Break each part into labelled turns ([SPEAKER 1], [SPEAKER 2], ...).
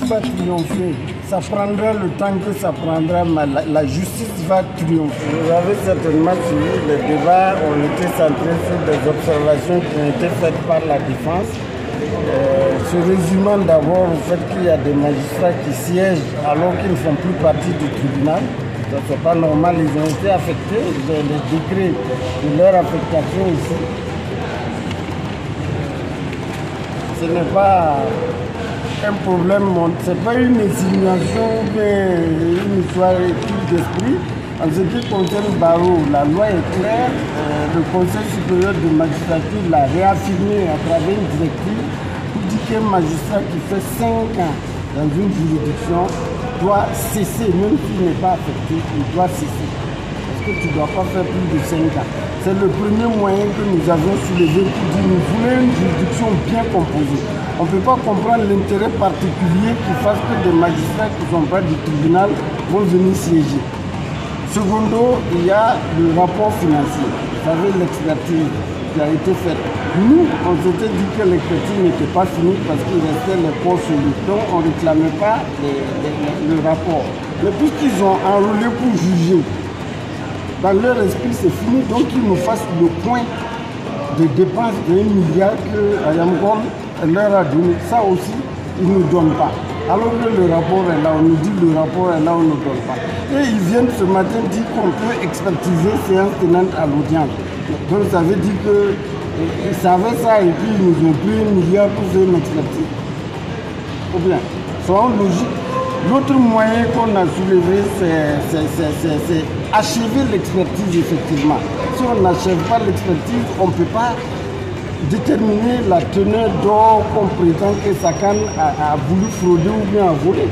[SPEAKER 1] va triompher. Ça prendra le temps que ça prendra, mais la justice va triompher. Vous avez certainement suivi les débats, on était centré sur des observations qui ont été faites par la défense. Se résumant d'abord au fait qu'il y a des magistrats qui siègent alors qu'ils ne font plus partie du tribunal. Ce n'est pas normal, ils ont été affectés, les décrets de leur affectation ici. Ce n'est pas un problème, ce n'est pas une insinuation, mais une histoire d'esprit. En ce qui concerne Barreau, la loi est claire, le Conseil supérieur de magistrature l'a réaffirmé à travers une directive qui dit qu'un magistrat qui fait 5 ans dans une juridiction doit cesser, même s'il n'est pas affecté, il doit cesser. Parce que tu ne dois pas faire plus de 5 ans. C'est le premier moyen que nous avons soulevé pour dire nous voulons une juridiction bien composée. On ne peut pas comprendre l'intérêt particulier qui fasse que des magistrats qui ne sont pas du tribunal vont venir siéger. Secondo, il y a le rapport financier. Vous savez, l'expertise qui a été faite. Nous, on s'était dit que l'expertise n'était pas finie parce qu'il restait les corps sur lui. Donc, on ne réclamait pas le rapport. Mais puisqu'ils ont enrôlé pour juger, dans leur esprit, c'est fini. Donc, ils nous fassent le point de dépenses de 1 milliard que Ayamgon leur a donné. Ça aussi, ils ne nous donnent pas. Alors que le rapport est là, on nous dit le rapport est là, on ne nous donne pas. Et ils viennent ce matin dire qu'on peut expertiser séance tenante à l'audience. Donc ça veut dire qu'ils savaient ça et puis ils nous ont pris 1 milliard pour faire une expertise. Ou bien, soyons logiques. L'autre moyen qu'on a soulevé, c'est achever l'expertise effectivement. Si on n'achève pas l'expertise, on ne peut pas déterminer la teneur d'or qu'on prétend que Sakan a voulu frauder ou bien a volé.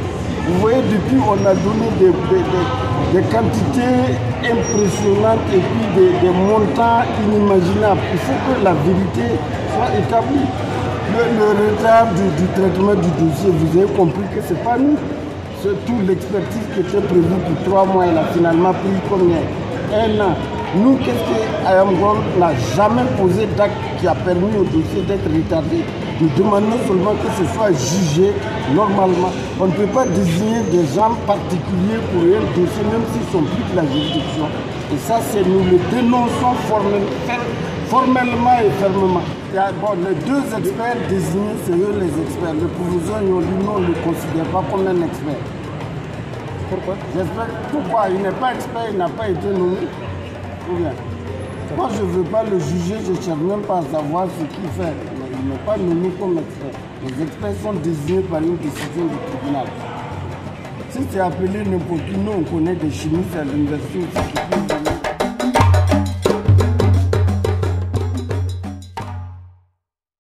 [SPEAKER 1] Vous voyez, depuis on a donné des quantités impressionnantes et puis des montants inimaginables. Il faut que la vérité soit établie. Le retard du traitement du dossier, vous avez compris que ce n'est pas nous. C'est toute l'expertise qui était prévue pour 3 mois, elle a finalement pris combien? 1 an. Nous, qu'est-ce que Ayamgon n'a jamais posé d'acte qui a permis au dossier d'être retardé? Nous demandons seulement que ce soit jugé normalement. On ne peut pas désigner des gens particuliers pour un dossier, même s'ils sont plus de la juridiction. Et ça, c'est nous le dénonçons formellement et fermement. Bon, les 2 experts désignés, c'est eux les experts. Le professeur Yoli, on ne le considère pas comme un expert. Pourquoi? J'espère pourquoi il n'est pas expert, il n'a pas été nommé. Moi, je ne veux pas le juger, je ne cherche même pas à savoir ce qu'il fait. Mais il n'est pas nommé comme expert. Les experts sont désignés par une décision du tribunal. Si c'est appelé n'importe qui, nous on connaît des chimistes à l'université.